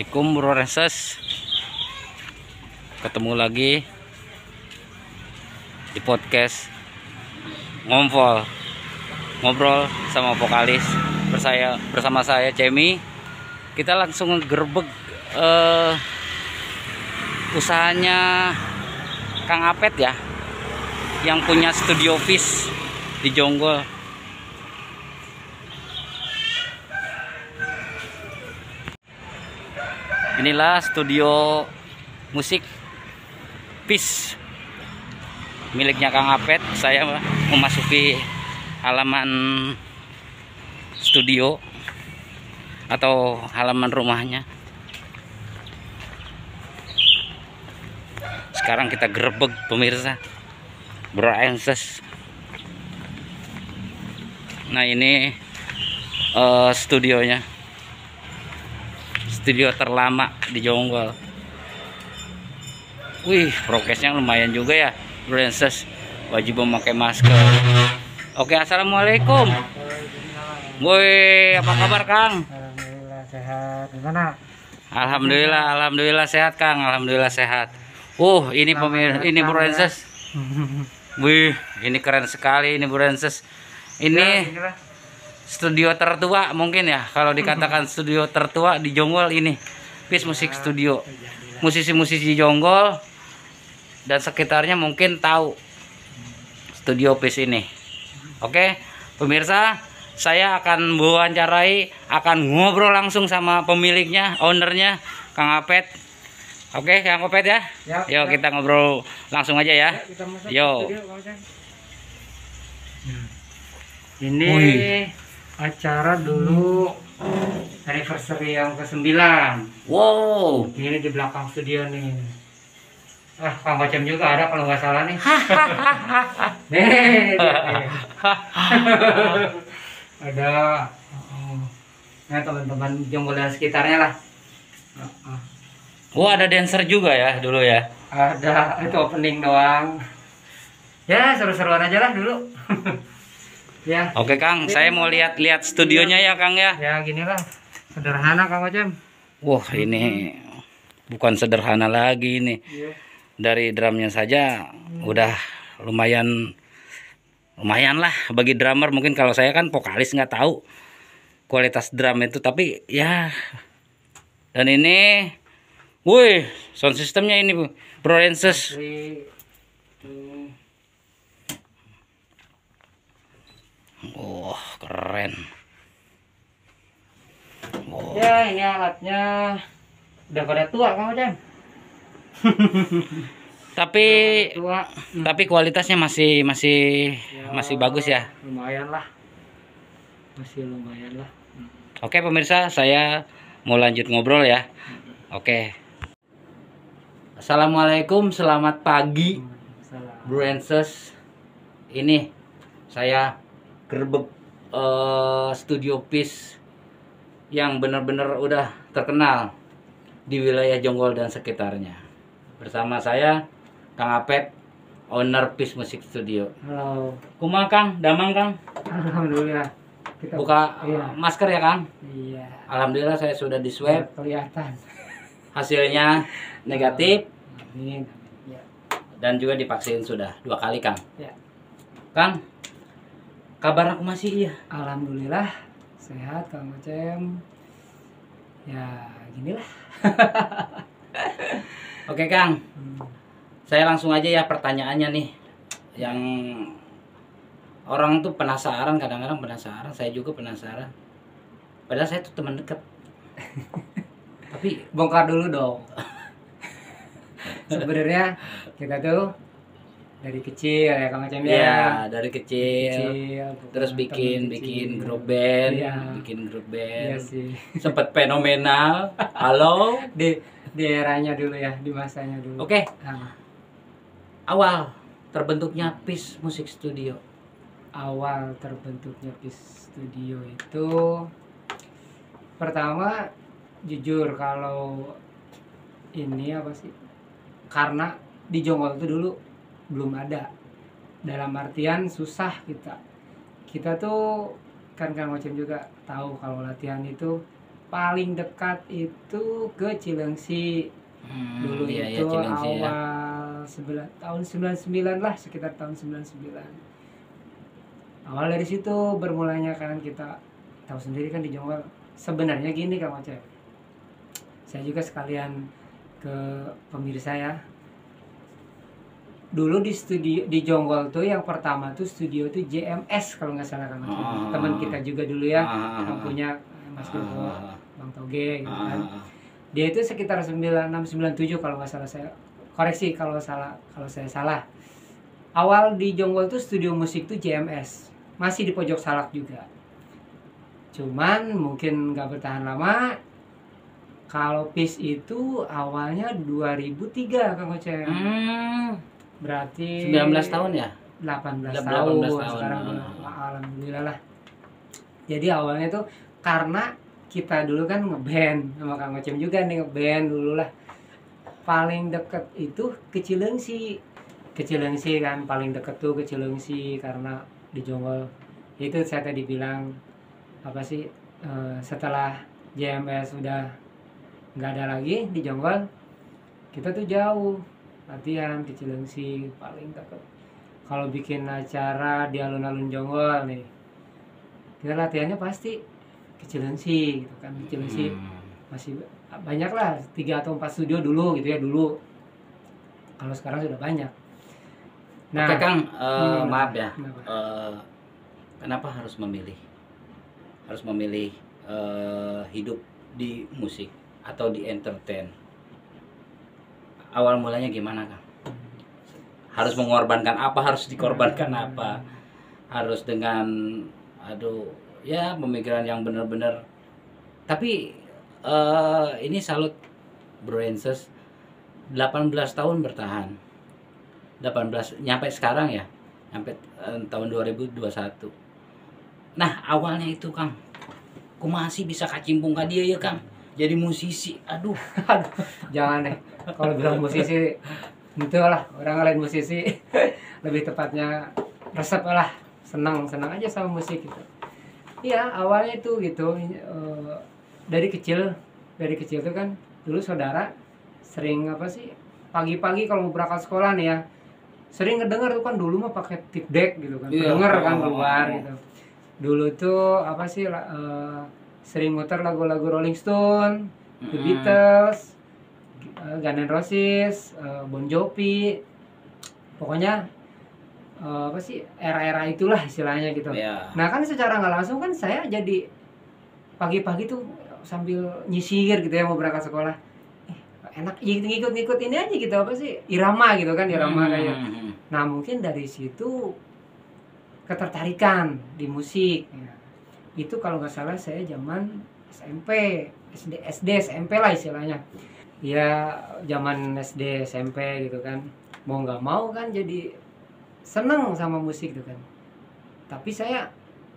Assalamualaikum Bro Reses. Ketemu lagi di podcast ngobrol sama vokalis bersama saya Cemi. Kita langsung ngegerbek usahanya Kang Apet ya, yang punya studio Fish di Jonggol. Inilah studio musik Fish miliknya Kang Apet. Saya memasuki halaman studio atau halaman rumahnya. Sekarang kita gerebek pemirsa, Bro Reses. Nah ini studionya, studio terlama di Jonggol. Wih, prokesnya lumayan juga ya, Bro Reses. Wajib memakai masker. Oke, assalamualaikum. Woi, apa kabar Kang? Alhamdulillah sehat. Gimana? Alhamdulillah sehat Kang. Alhamdulillah sehat. Ini ini Bro Reses. Wih, ini keren sekali ini Bro Reses. Ini studio tertua mungkin ya, kalau dikatakan studio tertua di Jonggol ini Fish Music Studio. Musisi-musisi Jonggol dan sekitarnya mungkin tahu studio Fish ini. Oke, pemirsa, saya akan mewawancarai, akan ngobrol langsung sama pemiliknya, ownernya, Kang Apet. Oke, Kang Apet ya. Yuk kita ngobrol langsung aja ya. Yo. Ini acara dulu anniversary yang ke-9. Wow. Ini di belakang studio nih. Kang Bacem juga ada kalau nggak salah nih. Nih. Ada. Nah, teman-teman Jonggol dan sekitarnya lah. Ada dancer juga ya dulu ya. Ada, itu opening doang. Ya, seru-seruan aja lah dulu. Ya. Oke Kang, saya mau lihat studionya ya Kang ya. Ya ginilah, sederhana Kang Bacem. Wah ini bukan sederhana lagi ini. Dari drumnya saja udah lumayan lah bagi drummer. Mungkin kalau saya kan vokalis nggak tahu kualitas drum itu, tapi ya. Dan ini, wih, sound systemnya ini Bro Reses. Wah keren. Ya ini alatnya udah pada tua Kang Bacem. Tapi kualitasnya masih bagus ya. Lumayan lah. Masih lumayan lah. Oke pemirsa, saya mau lanjut ngobrol ya. Oke. Assalamualaikum, selamat pagi Bro Reses. Ini saya gerbek studio Fish yang benar-benar udah terkenal di wilayah Jonggol dan sekitarnya. Bersama saya Kang Apet, owner Fish Music Studio. Halo. Kumaha Kang, damang Kang? Alhamdulillah. Kita Buka masker ya Kang? Iya. Alhamdulillah saya sudah di swab. Kelihatan. Hasilnya negatif. Amin. Ya. Dan juga divaksin sudah 2 kali Kang. Ya. Kang, kabar aku masih iya. Alhamdulillah sehat Kang Bacem. Ya ginilah. Oke Kang, saya langsung aja ya pertanyaannya nih. Yang orang tuh penasaran, kadang-kadang penasaran, saya juga penasaran. Padahal saya tuh teman dekat. Tapi Bongkar dulu dong. Sebenarnya kita tuh dari kecil ya Kang Bacem ya. ya dari kecil terus teman bikin kecil. grup band, Iya. bikin grup Iya band. sih. Sempet fenomenal. Halo. Di eranya dulu ya, di masanya dulu. Oke. Nah, Awal terbentuknya Fish Music Studio. awal terbentuknya Fish Studio itu pertama jujur kalau ini apa sih? Karena di Jonggol itu dulu belum ada. Dalam artian susah kita tuh kan Kang Bacem juga tahu kalau latihan itu paling dekat itu ke Cilengsi. Dulu iya, itu Cilengsi ya. awal tahun 99 lah, sekitar tahun 99. Awal dari situ bermulanya kan, kita tahu sendiri kan di Jonggol. Sebenarnya gini Kang Ocep, saya juga sekalian ke pemirsa ya. Dulu di studio di Jonggol tuh yang pertama tuh studio tuh JMS kalau nggak salah Kang Ocep. Teman kita juga dulu ya, yang punya Mas Joko, Bang Toge gitu kan. Dia itu sekitar 96 97 kalau nggak salah, saya koreksi kalau saya salah. Awal di Jonggol tuh studio musik tuh JMS, masih di pojok Salak juga. Cuman mungkin nggak bertahan lama. Kalau PIS itu awalnya 2003 Kang Ocep. Berarti 19 tahun ya? 18 18 tahun tahun. sekarang. Alhamdulillah lah. Jadi awalnya tuh karena kita dulu kan ngeband sama Kang Ocem juga nih, ngeband dulu lah. Paling deket itu ke Cilengsi. Ke Cilengsi kan paling deket tuh ke Cilengsi, karena di Jonggol itu saya tadi bilang apa sih, setelah JMS udah nggak ada lagi di Jonggol, kita tuh jauh latihan ke Cilengsi paling deket. Kalau bikin acara di alun-alun Jonggol nih, kita latihannya pasti ke Cilengsi gitu kan. Di Cilengsi masih banyak lah, 3 atau 4 studio dulu gitu ya dulu. Kalau sekarang sudah banyak. Nah, Oke Kang, maaf ya. Kenapa? Kenapa harus memilih hidup di musik atau di entertain? Awal mulanya gimana Kang? Harus mengorbankan apa? Harus dikorbankan apa? Harus dengan ya pemikiran yang benar-benar. Tapi ini salut Bro Enses, 18 tahun bertahan. 18 nyampe sekarang ya, sampai tahun 2021. Nah awalnya itu Kang, aku masih bisa kacimpung ka dia ya Kang, jadi musisi. Aduh Jangan deh kalau bilang musisi, itu lah orang lain musisi. Lebih tepatnya resep lah, senang aja sama musik gitu. Iya awalnya itu gitu, dari kecil tuh kan dulu saudara sering apa sih, pagi-pagi kalau mau berangkat sekolah nih ya, sering ngedenger tuh kan dulu mah pakai tape deck gitu kan, denger kan keluar gitu. Dulu tuh apa sih, sering muter lagu-lagu Rolling Stone, The Beatles, Guns N' Roses, Bon Jovi, pokoknya apa sih era-era itulah istilahnya gitu. Nah kan secara nggak langsung kan saya jadi pagi-pagi tuh sambil nyisir gitu ya mau berangkat sekolah, enak ngikut ini aja gitu, apa sih irama gitu kan, irama kayak. Nah mungkin dari situ ketertarikan di musik ya. Itu kalau nggak salah saya zaman SMP, SD SMP lah istilahnya ya, zaman SD SMP gitu kan, mau nggak mau kan jadi seneng sama musik gitu kan. Tapi saya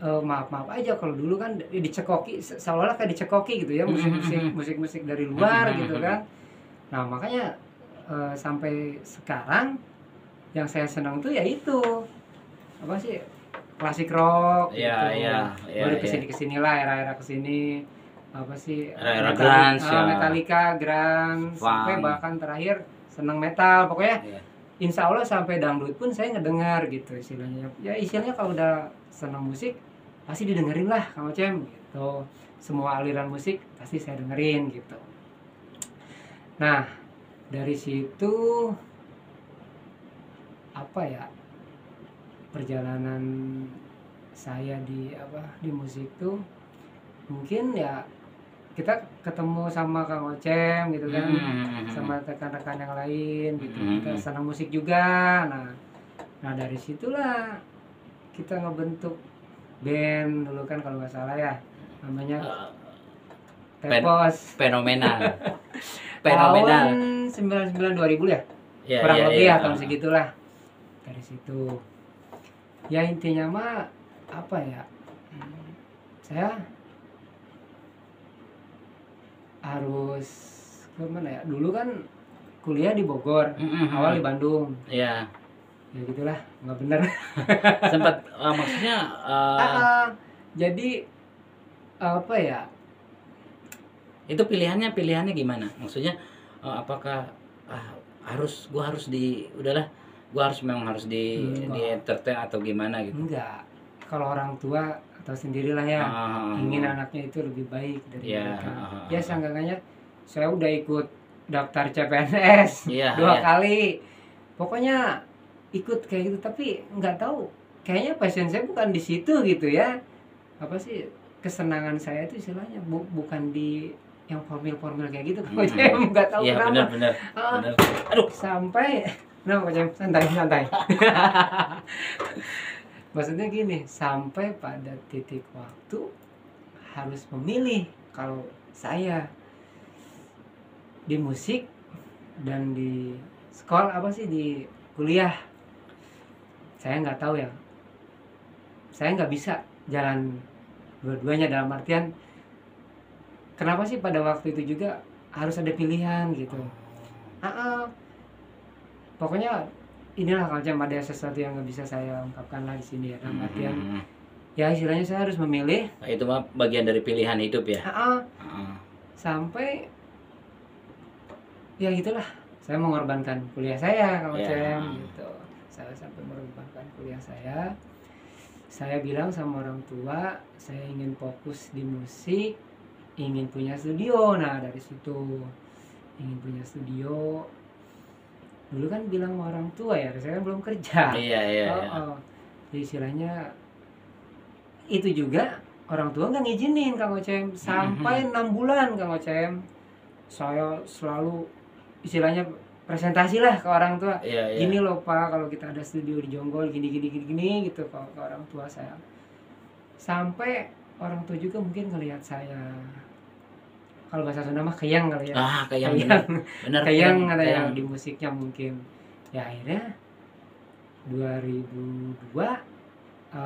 maaf aja kalau dulu kan dicekoki, seolah-olah kayak dicekoki gitu ya, musik dari luar gitu kan. Nah makanya sampai sekarang yang saya senang tuh ya itu apa sih, klasik rock gitu. Baru kesini lah, era kesini apa sih, era grunge ya. Metallica, grunge, sampai bahkan terakhir seneng metal pokoknya. Insya Allah sampai dangdut pun saya ngedengar gitu istilahnya. Ya istilahnya kalau udah senang musik pasti didengerin lah Kang Ocem gitu. Semua aliran musik pasti saya dengerin gitu. Nah dari situ apa ya, perjalanan saya di musik tuh mungkin ya kita ketemu sama Kang Ocem gitu kan, sama rekan-rekan yang lain gitu, kita senang musik juga. Nah dari situlah kita ngebentuk band dulu kan kalau nggak salah ya, namanya Tepos. Fenomenal. Tahun 99 2000 ya, kurang lebih ya tahun segitulah. Dari situ ya intinya mah apa ya, saya harus kemana ya, dulu kan kuliah di Bogor, awal di Bandung. Ya gitulah, nggak bener. Sempat maksudnya jadi apa ya, Itu pilihannya gimana? Maksudnya apakah gua harus udahlah, gua memang harus di entertain atau gimana gitu? Enggak. Kalau orang tua atau sendirilah ya, ingin anaknya itu lebih baik dari mereka. Ya seenggaknya saya udah ikut daftar CPNS Iya, 2 iya. kali. Pokoknya ikut kayak gitu, tapi nggak tahu, kayaknya passion saya bukan di situ gitu ya. Apa sih kesenangan saya itu istilahnya bukan di yang formil kayak gitu. Saya nggak tahu Iya, kenapa. benar. Aduh. Sampai santai. Maksudnya gini, sampai pada titik waktu harus memilih. Kalau saya di musik dan di sekolah di kuliah, saya nggak tahu ya, saya nggak bisa jalan dua-duanya, dalam artian kenapa sih pada waktu itu juga harus ada pilihan gitu. Pokoknya inilah macam ada sesuatu yang nggak bisa saya ungkapkan lah di sini ya, dalam artian ya istilahnya saya harus memilih. Itu mah bagian dari pilihan hidup ya. Sampai ya gitulah, saya mengorbankan kuliah saya kalau gitu. Saya sampai mengorbankan kuliah saya. Saya bilang sama orang tua, saya ingin fokus di musik, ingin punya studio. Nah dari situ ingin punya studio. Dulu kan bilang sama orang tua ya, saya kan belum kerja. Iya. Jadi istilahnya itu juga orang tua nggak ngizinin Kang Ocem sampai 6 bulan Kang Ocem. Saya selalu istilahnya presentasi lah ke orang tua. Gini loh Pak, kalau kita ada studio di Jonggol gini gitu ke orang tua saya. Sampai orang tua juga mungkin ngelihat saya, kalau bahasa Sunda mah keyang kali ya. Benar. Keyang katanya di musiknya mungkin. Ya akhirnya 2002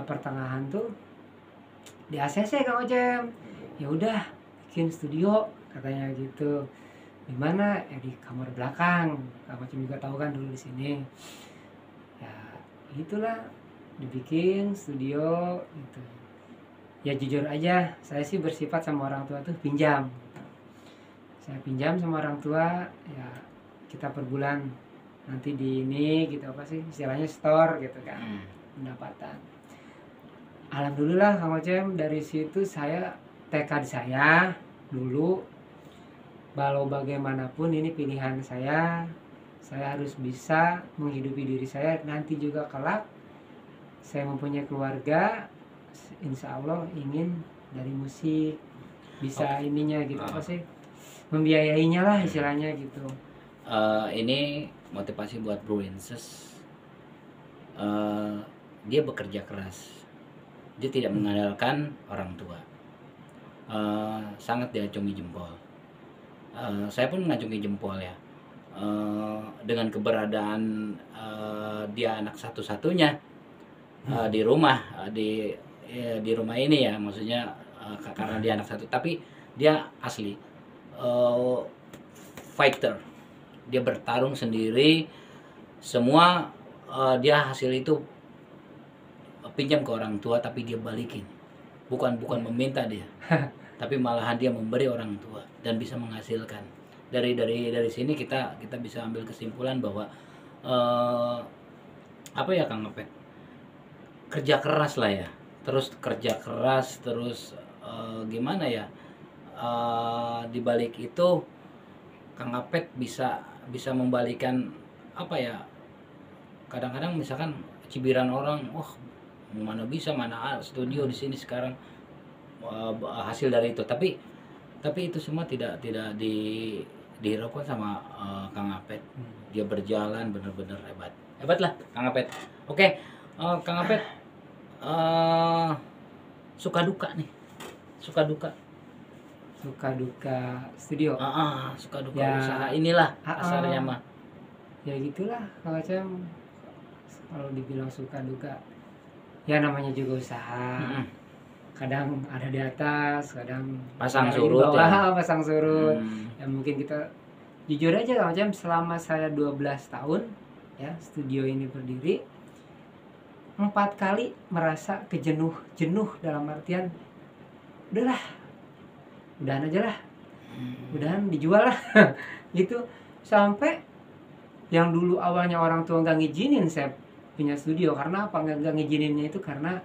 pertengahan tuh di ACC Kang Ocem. Ya udah bikin studio katanya gitu. Di mana? Ya di kamar belakang. Kang Ocem juga tahu kan dulu di sini. Ya itulah dibikin studio gitu. Ya jujur aja, saya sih bersifat sama orang tua tuh pinjam. Saya pinjam sama orang tua, ya kita per bulan nanti di ini gitu apa sih istilahnya store gitu kan, pendapatan. Alhamdulillah Kang Ocem, dari situ saya tekad saya dulu, walau bagaimanapun ini pilihan saya harus bisa menghidupi diri saya nanti juga kelak. Saya mempunyai keluarga, insya Allah ingin dari musik bisa ininya gitu apa sih, membiayainya lah istilahnya gitu. Ini motivasi buat Bro Wences. Dia bekerja keras, dia tidak mengandalkan orang tua, sangat diacungi jempol. Saya pun mengacungi jempol ya, dengan keberadaan dia anak satu-satunya di rumah, di rumah ini ya, maksudnya karena dia anak satu, tapi dia asli fighter. Dia bertarung sendiri, semua dia hasil itu pinjam ke orang tua, tapi dia balikin, bukan meminta dia, tapi malahan dia memberi orang tua dan bisa menghasilkan. Dari sini kita bisa ambil kesimpulan bahwa apa ya Kang Ngepet, kerja keras lah ya, terus kerja keras terus gimana ya, di balik itu Kang Ngepet bisa membalikan apa ya, kadang-kadang misalkan cibiran orang, wah mana bisa, mana studio di sini sekarang, hasil dari itu, tapi itu semua tidak dihiraukan sama Kang Ngepet. Dia berjalan benar-benar hebat lah Kang Ngepet. Oke, Kang Ngepet, suka duka studio. Suka duka ya, usaha inilah kasarnya mah. Ya gitulah kalau dibilang suka duka, ya namanya juga usaha. Kadang ada di atas, kadang pasang surut bawah, ya. Pasang surut. Ya mungkin kita jujur aja Kang, selama saya 12 tahun ya studio ini berdiri, 4 kali merasa jenuh dalam artian udahan aja lah. Udahan dijual lah. Gitu. Sampai yang dulu awalnya orang tua nggak ngizinin saya punya studio, karena apa? Nggak ngizininnya itu karena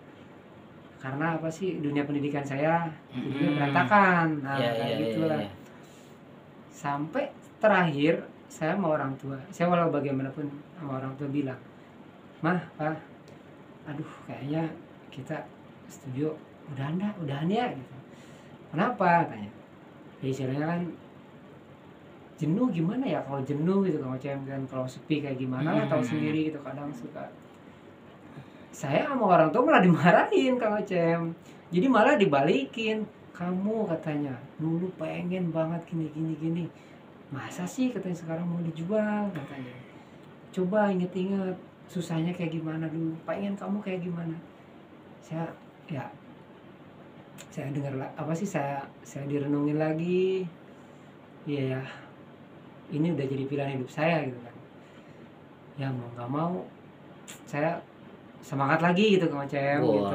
apa sih, dunia pendidikan saya itu berantakan. Nah, kayak gitulah. Sampai terakhir saya sama orang tua, saya walau bagaimanapun sama orang tua bilang, "Mah, Pak, aduh kayaknya kita studio udahan ya," gitu. "Kenapa?" tanya. Ya istilahnya kan jenuh, gimana ya kalau jenuh gitu Kang Ocem kan, kalau sepi kayak gimana lah tahu sendiri gitu, kadang suka. Saya sama orang tua malah dimarahin Kang Ocem, jadi malah dibalikin. "Kamu," katanya, "dulu pengen banget gini, masa sih," katanya, "sekarang mau dijual," katanya. "Coba inget-inget susahnya kayak gimana dulu, pengen kamu kayak gimana." Saya ya, saya dengar apa sih, saya direnungin lagi. Iya ya, ini udah jadi pilihan hidup saya gitu kan. Ya mau nggak mau saya semangat lagi gitu Kang Ocem gitu.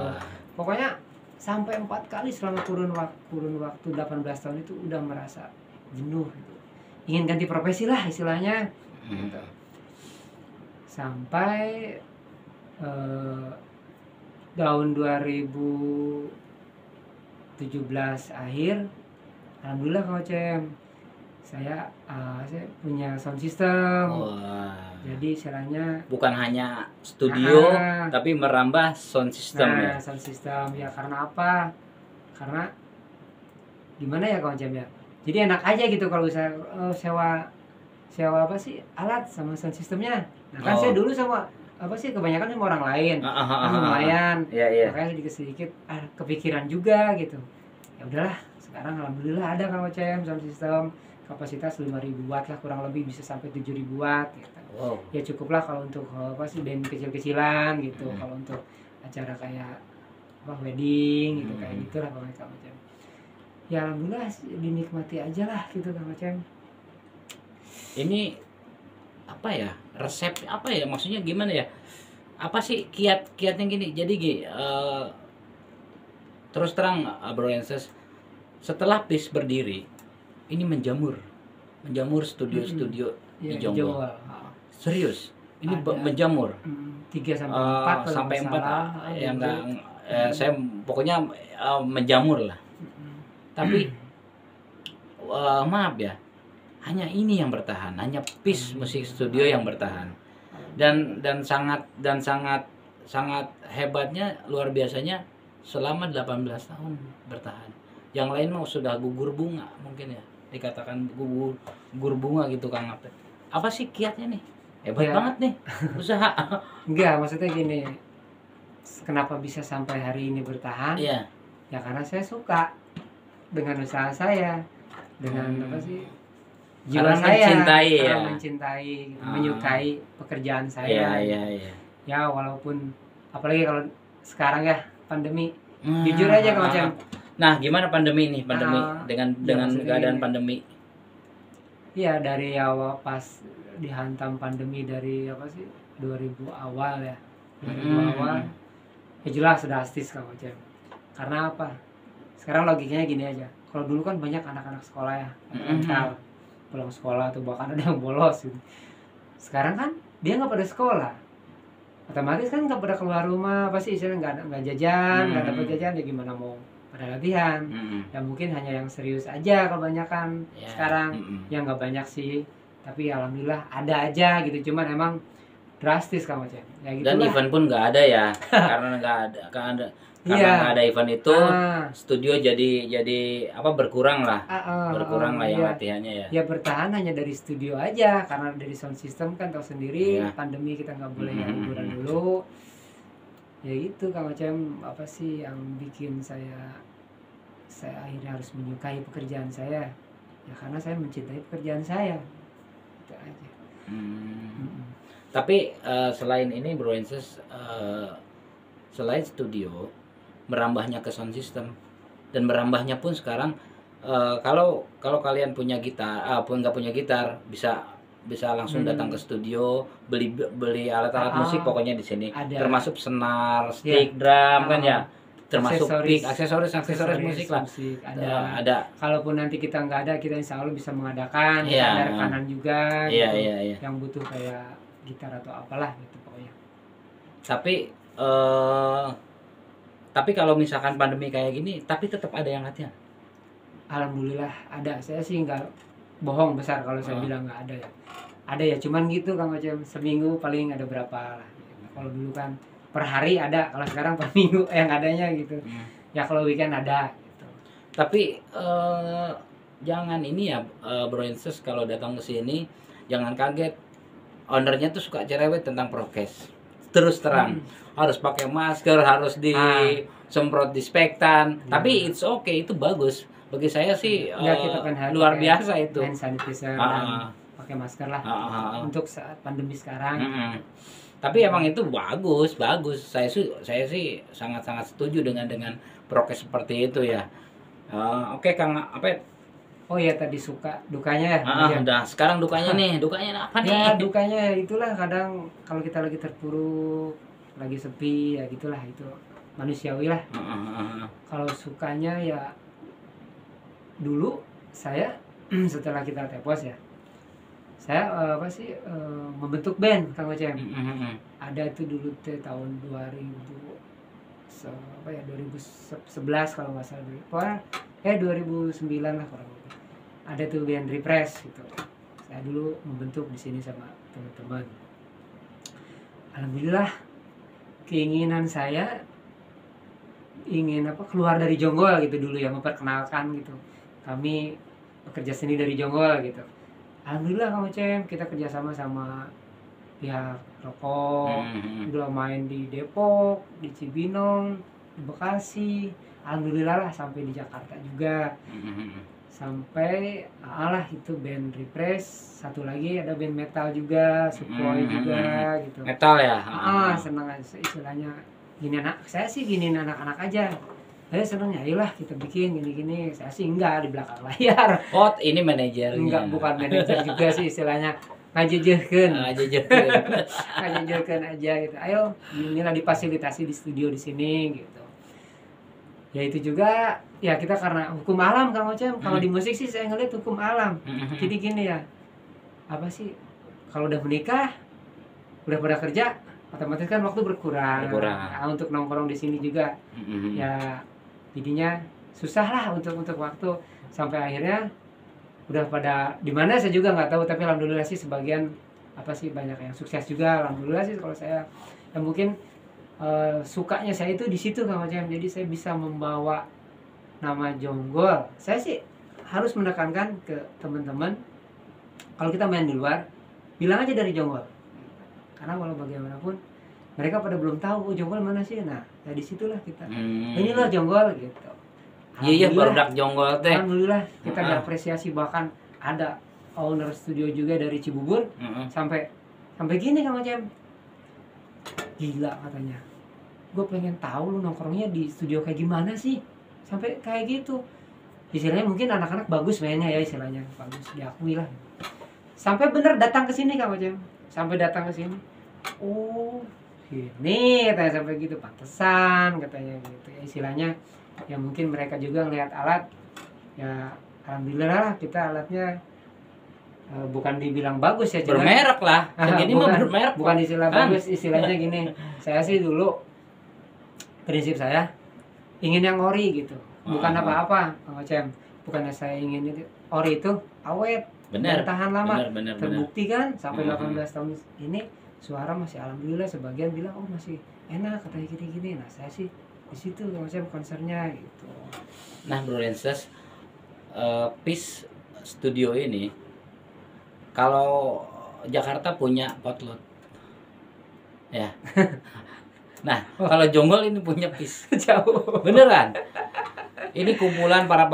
Pokoknya sampai 4 kali selama kurun waktu 18 tahun itu udah merasa jenuh gitu. Ingin ganti profesi lah istilahnya gitu. Sampai tahun 2017 akhir, alhamdulillah Kang Ocem, saya punya sound system. Jadi istilahnya bukan hanya studio tapi merambah sound system. Ya sound system ya, karena apa? Karena gimana ya Kang Ocem ya, jadi enak aja gitu kalau saya sewa apa sih alat sama sound systemnya. Nah kan saya dulu sama apa sih kebanyakan sama orang lain, lumayan. Makanya sedikit kepikiran juga gitu. Ya udahlah, sekarang alhamdulillah ada Kang Ocem sound system, kapasitas 5.000 watt lah kurang lebih, bisa sampai 7.000 watt gitu. Ya cukuplah kalau untuk apa sih band kecil-kecilan gitu. Kalau untuk acara kayak apa wedding gitu, kayak gitulah pokoknya Kang Ocem. Ya alhamdulillah dinikmati aja lah gitu Kang Ocem. Ini apa ya, resep apa ya, maksudnya gimana ya, apa sih kiatnya gini. Jadi terus terang Bro Enses, setelah PIS berdiri ini menjamur studio di Jonggol. Serius ini menjamur 3 sampai 4 ya enggak, saya pokoknya menjamur lah. Tapi maaf ya, hanya ini yang bertahan, hanya PIS Musik Studio yang bertahan. Dan sangat hebatnya, luar biasanya, selama 18 tahun bertahan. Yang lain mau sudah gugur bunga mungkin ya, dikatakan gugur bunga gitu Kang Apet. Apa sih kiatnya nih? Hebat banget nih usaha. Enggak, maksudnya gini, kenapa bisa sampai hari ini bertahan? Ya karena saya suka dengan usaha saya, dengan apa sih, jiwa saya, mencintai, menyukai pekerjaan saya. Ya walaupun apalagi kalau sekarang ya pandemi, jujur aja Kang Ocem. Nah gimana pandemi ini, dengan keadaan pandemi? Iya, dari awal pas dihantam pandemi dari apa sih 2000 awal ya, 2000 awal ya jelas drastis Kang Ocem. Karena apa? Sekarang logikanya gini aja, kalau dulu kan banyak anak-anak sekolah ya, pulang sekolah atau bahkan ada yang bolos gitu. Sekarang kan dia nggak pada sekolah, otomatis kan nggak pada keluar rumah, pasti istilahnya nggak jajan, nggak dapat jajan, ya gimana mau pada latihan. Ya mungkin hanya yang serius aja kebanyakan sekarang. Yang nggak banyak sih, tapi alhamdulillah ada aja gitu, cuman emang drastis Kang Ocem ya gitu. Dan event pun nggak ada ya, karena nggak ada event itu, studio jadi apa, berkurang lah yang latihannya ya. Ya bertahan hanya dari studio aja, karena dari sound system kan tahu sendiri, pandemi kita nggak boleh liburan dulu. Ya itu Kang Ocem, apa sih yang bikin saya akhirnya harus menyukai pekerjaan saya, ya karena saya mencintai pekerjaan saya, itu aja. Tapi selain ini Bro Enses, selain studio, merambahnya ke sound system, dan merambahnya pun sekarang kalau kalian punya gitar, nggak punya gitar, bisa langsung datang ke studio, beli alat-alat musik pokoknya di sini, termasuk senar, stick, drum kan ya. termasuk Aksesoris. pick, aksesoris musik lah. musik. Ada. Kalaupun nanti kita nggak ada, kita insya Allah bisa mengadakan. Iya. Ada rekanan juga Iya, gitu, iya. yang butuh kayak gitar atau apalah gitu pokoknya. Tapi kalau misalkan pandemi kayak gini, tapi tetap ada yang latihan. Alhamdulillah ada. Saya sih nggak bohong besar kalau saya bilang nggak ada ya. Ada ya, cuman gitu Kang Ocem, seminggu paling ada berapa lah. Kalau dulu kan per hari ada, kalau sekarang per minggu yang adanya gitu. Ya kalau weekend ada gitu. Tapi jangan ini ya, Bro Inses, kalau datang ke sini jangan kaget. Ownernya tuh suka cerewet tentang prokes. Terus terang, harus pakai masker, harus disemprot disinfektan. Tapi it's okay, itu bagus. Bagi saya sih Ya, kita kan luar biasa itu. hand sanitizer dan pakai masker lah untuk saat pandemi sekarang. Tapi emang itu bagus. Saya sih sangat setuju dengan prokes seperti itu ya. Oke Kang Apet. Oh ya, tadi suka dukanya ya. Udah, sekarang dukanya nih. Dukanya apa nih? Ya dukanya itulah, kadang kalau kita lagi terpuruk, lagi sepi ya gitulah, itu manusiawi lah. Kalau sukanya ya dulu saya setelah kita tepos ya, saya membentuk band Kang Ocem. Ada itu dulu tahun 2011 kalau nggak salah. Pokoknya 2009 lah kurang lebih. Ada tuh band Repress gitu. Saya dulu membentuk di sini sama teman-teman. Alhamdulillah, keinginan saya ingin keluar dari Jonggol gitu dulu ya, memperkenalkan gitu. Kami bekerja seni dari Jonggol gitu. Alhamdulillah Kang Ocem, kita kerjasama sama pihak rokok, udah main di Depok, di Cibinong, di Bekasi, alhamdulillah lah, sampai di Jakarta juga. Sampai itu band Repress, satu lagi ada band metal juga, Sukhoi juga gitu. Metal ya? Senang aja istilahnya. Gini saya sih giniin anak-anak aja. Saya senangnya, ayolah kita bikin gini-gini. Saya sih enggak di belakang layar. Oh, ini manajernya. Enggak, bukan manajer juga sih istilahnya. Ngajejehkeun aja gitu. Ayo, inilah difasilitasi di studio di sini gitu. Ya itu juga ya, kita karena hukum alam Kang Ocem. Kalau di musik sih saya ngeliat hukum alam. Jadi gini ya, kalau udah menikah, udah pada kerja, otomatis kan waktu berkurang. Nah, untuk nongkrong di sini juga ya jadinya susah lah untuk waktu, sampai akhirnya udah pada di mana saya juga nggak tahu. Tapi alhamdulillah sih sebagian banyak yang sukses juga, alhamdulillah sih. Kalau saya ya mungkin sukanya saya itu di situ Kang Ocem. Jadi saya bisa membawa nama Jonggol. Saya sih harus menekankan ke teman-teman, kalau kita main di luar, bilang aja dari Jonggol. Karena walau bagaimanapun mereka pada belum tahu Jonggol mana sih. Nah, di situlah kita. Inilah Jonggol gitu. Iya, produk Jonggol teh. Alhamdulillah kita diapresiasi, bahkan ada owner studio juga dari Cibubur sampai gini Kang Ocem. Gila katanya, gue pengen tahu lu nongkrongnya di studio kayak gimana sih, sampai kayak gitu. Istilahnya mungkin anak-anak bagus mainnya ya, istilahnya bagus, diakui lah. Sampai bener datang ke sini Kang Ocem, sampai datang ke sini. Oh ini katanya, sampai gitu, pantesan katanya gitu ya, istilahnya ya mungkin mereka juga ngelihat alat ya. Alhamdulillah lah, kita alatnya bukan dibilang bagus ya, bermerek lah. Segini mah bermerek. Bukan istilah bagus, istilahnya gini. Saya sih dulu prinsip saya ingin yang ori gitu, bukan apa-apa Kang Ocem. Bukannya saya ingin itu, ori itu awet, bertahan lama. Bener. Terbukti kan sampai 18 tahun ini suara masih alhamdulillah, sebagian bilang oh masih enak katanya gini-gini. Nah saya sih di situ Kang Ocem konsernya gitu. Nah Bro Lenses, Peace Studio ini, kalau Jakarta punya Potlot, ya. Nah, kalau Jonggol ini punya Peace. Jauh. Beneran. Ini kumpulan para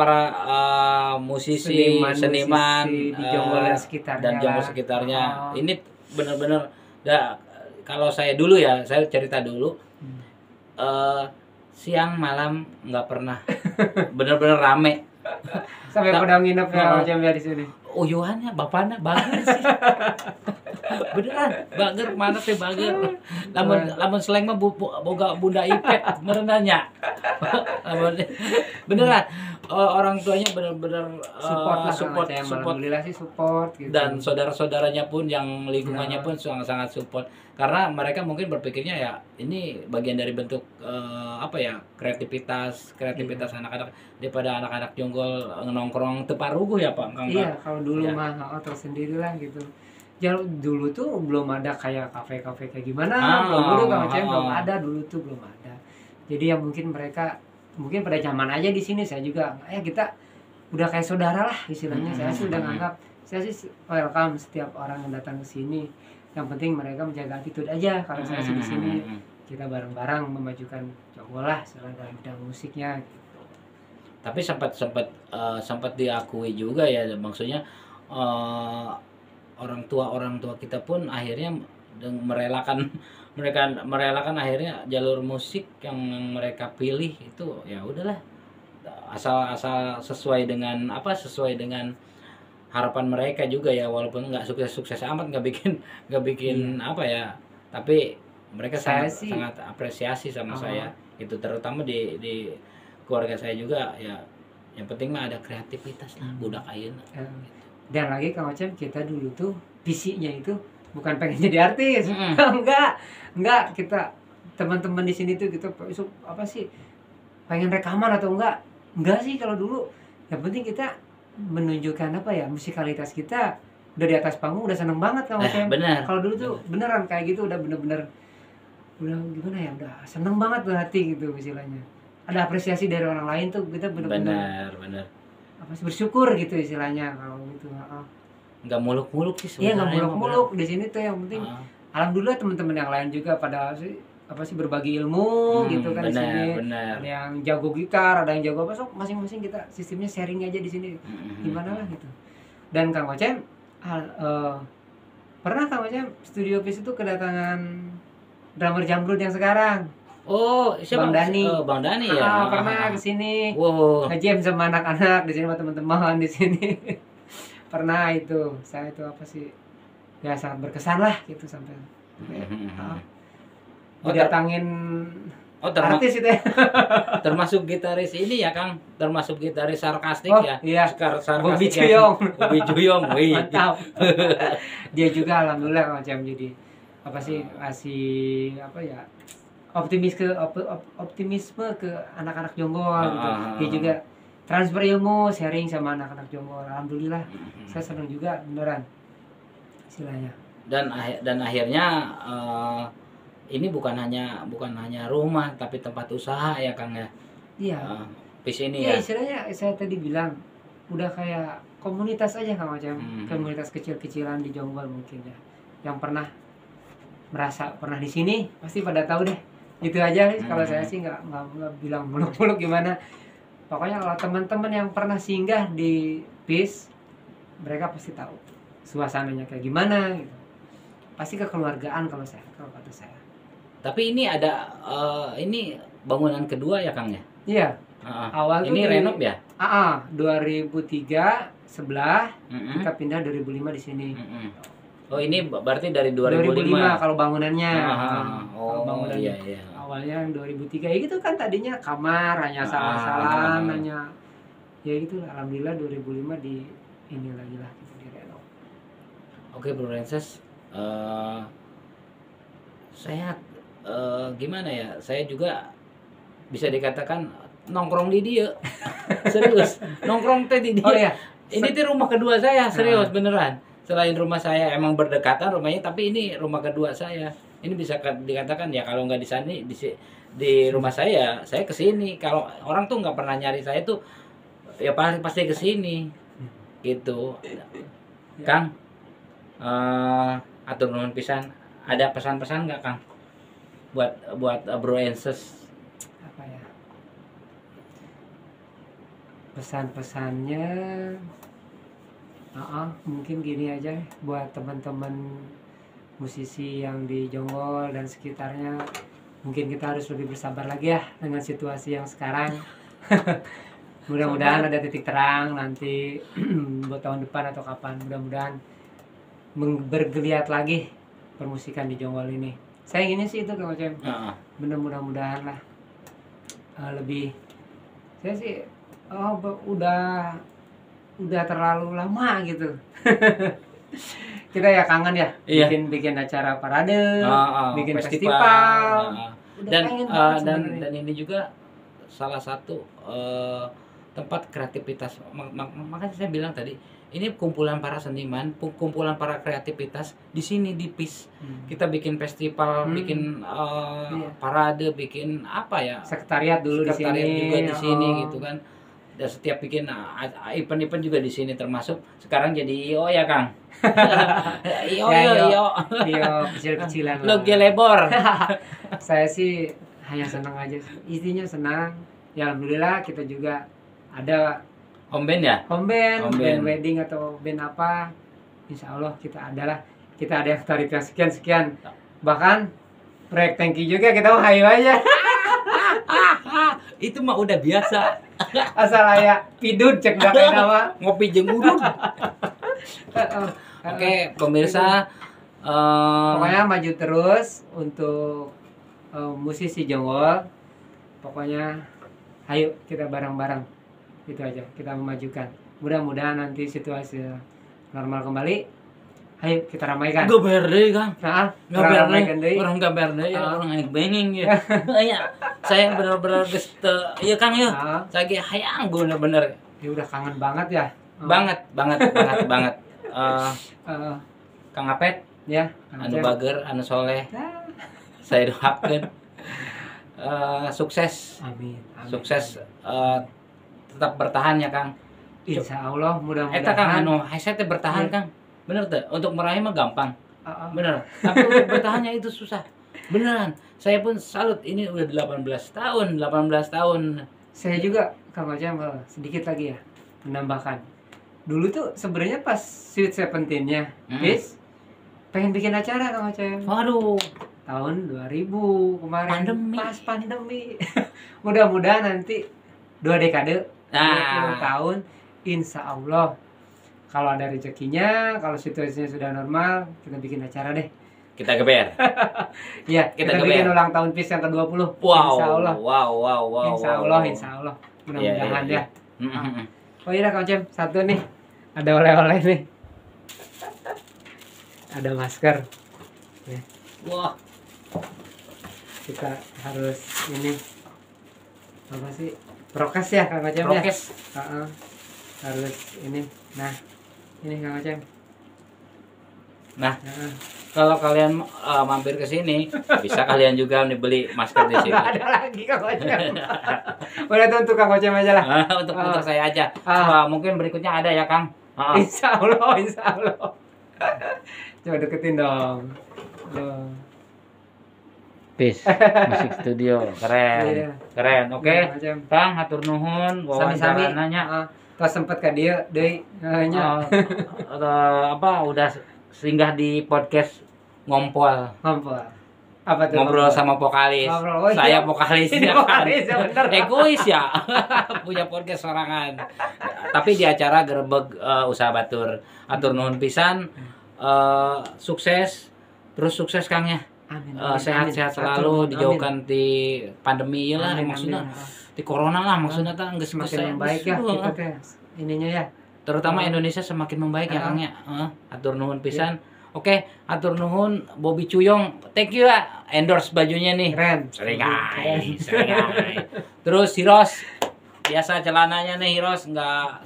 musisi, seniman di Jonggol dan sekitarnya. Ini bener-bener. Kalau saya dulu ya, saya cerita dulu. Siang malam nggak pernah. Bener-bener rame. Sampai pada nginep ya Ocem ya di sini. Uyuhannya bapaknya bagus sih. Beneran, bager mana teh bager. Lamun seleng mah boga bunda ipet merenanya. Beneran. Orang tuanya benar-benar support, alhamdulillah sih support gitu. Dan saudara-saudaranya pun yang lingkungannya pun sangat support, karena mereka mungkin berpikirnya ya ini bagian dari bentuk apa ya, kreativitas anak-anak, daripada anak-anak jonggol nongkrong teparuguh ya Pak Kang. Iya, kalau dulu mah tersendirilah gitu. Ya dulu tuh belum ada kayak kafe-kafe kayak gimana, belum ada dulu tuh belum ada. Jadi ya mungkin mereka pada zaman aja di sini. Saya juga kita udah kayak saudara lah istilahnya. Saya sudah nganggap, saya sih welcome setiap orang yang datang ke sini. Yang penting mereka menjaga attitude aja. Kalau saya sih di sini kita bareng-bareng memajukan Jonggol lah selain dalam bidang musiknya gitu. Tapi sempat diakui juga ya, maksudnya orang tua kita pun akhirnya merelakan akhirnya jalur musik yang mereka pilih itu ya udahlah, asal sesuai dengan harapan mereka juga ya, walaupun nggak sukses amat, nggak bikin apa ya, tapi mereka sangat apresiasi sama saya itu, terutama di keluarga saya juga ya. Yang penting mah ada kreativitas lah budak ayeuna. Dan lagi Kang Ocem, kita dulu tuh visinya itu bukan pengen jadi artis. Enggak, kita teman-teman di sini tuh kita apa sih, pengen rekaman atau enggak sih kalau dulu. Yang penting kita menunjukkan apa ya, musikalitas kita udah di atas panggung udah seneng banget Kang Ocem. Kalau dulu tuh beneran kayak gitu, udah bener-bener udah gimana ya, udah seneng banget tuh hati gitu istilahnya. Ada apresiasi dari orang lain tuh kita bener-bener apa sih, bersyukur gitu istilahnya kalau gitu. Nggak muluk-muluk sih sebenarnya. Iya, nggak muluk-muluk di sini tuh. Yang penting alhamdulillah teman-teman yang lain juga pada berbagi ilmu gitu kan di sini. Ada yang jago gitar, ada yang jago apa, so masing-masing kita sistemnya sharing aja di sini. Gimana lah gitu. Dan Kang Ocem pernah Kang Ocem Studio Peace itu kedatangan drummer Jamrud yang sekarang. Oh, siapa? Bang Dani ya. Pernah kesini. Ngejam sama anak-anak di sini, sama teman-teman di sini. Pernah itu. Saya itu apa sih? Ya sangat berkesan lah gitu sampai. Didatangin artis itu ya. Termasuk gitaris ini ya Kang, termasuk gitaris sarkastik ya. Iya. Bobby Juyong. Mantap. Dia juga alhamdulillah macam jadi apa sih, kasih apa ya, optimisme ke anak-anak Jonggol gitu. Dia juga transfer ilmu, sharing sama anak-anak Jonggol. Alhamdulillah, saya senang juga beneran istilahnya. Dan akhirnya ini bukan hanya rumah tapi tempat usaha ya Kang ya. Iya. Peace ini ya. Istilahnya saya tadi bilang udah kayak komunitas aja Kang Ocem. Komunitas kecil-kecilan di Jonggol mungkin ya. Yang pernah di sini pasti pada tahu deh. Itu aja kalau saya sih nggak bilang muluk-muluk gimana. Pokoknya kalau teman-teman yang pernah singgah di Peace, mereka pasti tahu suasananya kayak gimana gitu. Pasti kekeluargaan kalau kata saya. Tapi ini ada ini bangunan kedua ya Kang ya? Iya. Awal ini renov ya? 2003 sebelah, kita pindah 2005 di sini. Oh, ini berarti dari 2005 kalau bangunannya. Iya. Awalnya yang 2003 ya gitu kan, tadinya kamar hanya salah-salah hanya ya gitu. Alhamdulillah 2005 di ini lagi lah gitu, di renov. Oke Bro Renses, saya gimana ya, saya juga bisa dikatakan nongkrong di dia. Serius, nongkrong teh di dia. Oh iya. Ini tuh rumah kedua saya, serius beneran. Selain rumah saya emang berdekatan rumahnya, tapi ini rumah kedua saya. Ini bisa dikatakan ya, kalau nggak di sana di rumah saya kesini. Kalau orang tuh nggak pernah nyari saya tuh ya pasti kesini gitu. Kang, atur nuhun pisan. Ada pesan-pesan nggak Kang buat Bro Renses? Apa ya? Pesan-pesannya mungkin gini aja buat teman-teman musisi yang di Jonggol dan sekitarnya. Mungkin kita harus lebih bersabar lagi ya dengan situasi yang sekarang. Mudah-mudahan ada titik terang nanti buat tahun depan atau kapan. Mudah-mudahan bergeliat lagi permusikan di Jonggol ini. Saya inginnya sih itu Kang Ocem. Mudah-mudahan lah lebih. Saya sih udah terlalu lama gitu. Kita ya kangen ya, Iya. bikin acara parade, bikin festival. Udah Dan pengen banget dan sebenarnya. ini juga salah satu tempat kreativitas. Makanya saya bilang tadi, ini kumpulan para seniman, kumpulan para kreativitas di sini di PIS. Kita bikin festival, bikin Iya. parade, bikin apa ya? Sekretariat dulu di Sekretariat sini. juga di sini gitu kan. Dan setiap bikin event-event juga di sini, termasuk sekarang jadi IO ya Kang. IO Kecil-kecilan lah. Lo gelebor. Saya sih hanya senang aja sih. Intinya senang. Ya alhamdulillah kita juga ada Home band ya? home band, Home band band. wedding atau band apa. Insya Allah kita ada yang tarif yang sekian. Bahkan proyek tangki juga kita mau hayu aja. Itu mah udah biasa. Asal aya pidut cek dah kayak nama. Ngopi jeung udun. Oke, pemirsa, Pokoknya maju terus untuk musisi Jonggol. Pokoknya ayo kita bareng-bareng. Itu aja, kita memajukan. Mudah-mudahan nanti situasi normal kembali. Ayo kita ramaikan. gaber deui Kang. Nah, Gaber ramaikan deui. deui. Orang gaber deui, orang aing benging ya. Aya, saya bener-bener geus teu ieu Kang ya. Ah, Saya ge hayang bener-bener. ya udah kangen banget ya. Banget. Eh, Kang Apet, ya, anu bager, anu soleh. Nah, Saya doakeun sukses. amin. Sukses tetap bertahan ya Kang. Insya Allah mudah-mudahan. Eta Kang anu headset teh bertahan Kang. Bener teh, untuk meraih mah gampang. Ah, ah. Bener. Tapi untuk bertahannya itu susah. Beneran. Saya pun salut, ini udah 18 tahun. Saya juga Kang Ocem sedikit lagi ya menambahkan. Dulu tuh sebenarnya pas Sweet Seventeen-nya, bis pengen bikin acara Kang Ocem. Waduh, Tahun 2000 kemarin Pandemi. pas pandemi. Mudah-mudahan nanti 2 dekade, 20 tahun insya Allah kalau ada rezekinya, kalau situasinya sudah normal, kita bikin acara deh. kita geber. Iya, Kita kita bikin geber. ulang tahun PIS yang ke-20. Wow. Insya Allah. Wow. Insya Allah. Mudah-mudahan Iya. ya. Oh iya Kang Ocem, satu nih. Ada oleh-oleh nih. Ada masker. Ya, Wah, kita harus ini apa sih? Prokes ya Kang Ocem ya? prokes. Heeh. Harus ini. Nah, ini Kang Ocem. Nah, Heeh. kalau kalian mampir ke sini, bisa kalian juga beli masker di sini. Ada lagi Kang Ocem. Udah tuh untuk Kang Ocem aja lah. Untuk saya aja. Mungkin berikutnya ada ya Kang. Insya Allah. Coba deketin dong. Loh. Peace. Musik studio. Keren. Iya. Keren. Oke. Kang Ocem. Kang, hatur nuhun Sami-sami. wawancaranya. Tos sempet ka dieu deui nya Udah singgah di podcast ngompol. ngompol. Apa tuh? Ngobrol sama vokalis. Ngobrol. Oh, Saya iya. vokalisnya Ini kan. vokalis, ya bener. Egois ya. Punya podcast sorangan. Tapi di acara Gerebeg Usaha Batur. Atur nuhun pisan. Sukses. Terus sukses Kang ya. Amin. Sehat-sehat selalu, dijauhkan di pandemi ya lah maksudnya. Di corona lah maksudnya tah geus semakin membaik ya kita teh ininya ya. Terutama Indonesia semakin membaik ya Kang ya. Atur nuhun pisan. Oke, atur nuhun Bobby Cuyong. Thank you ya endorse bajunya nih. Keren. Sering ay. Terus Hiros. Biasa celananya nih Hiros enggak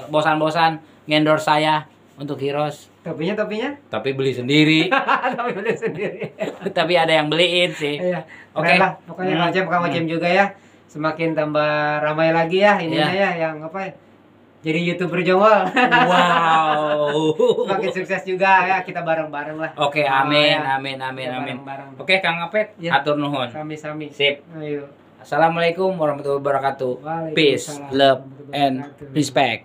bosan-bosan ngendorse saya untuk Hiros. Topinya Tapi beli sendiri. tapi beli sendiri. Tapi ada yang beliin sih. Iya. Oke. Oke lah, pokoknya Kang Ocem juga ya. Semakin tambah ramai lagi ya ininya Iya. ya yang apa ya? Jadi YouTuber Jonggol. Wow. Semakin sukses juga ya kita bareng-bareng lah. Oke, Oh, amin, ya. amin. Bareng-bareng. Oke, Kang Apet, Ya. atur nuhun. Sami-sami. Sip. Ayo. Assalamualaikum warahmatullahi wabarakatuh. Peace, Waalaikumsalam love, warahmatullahi and wabarakatuh. respect.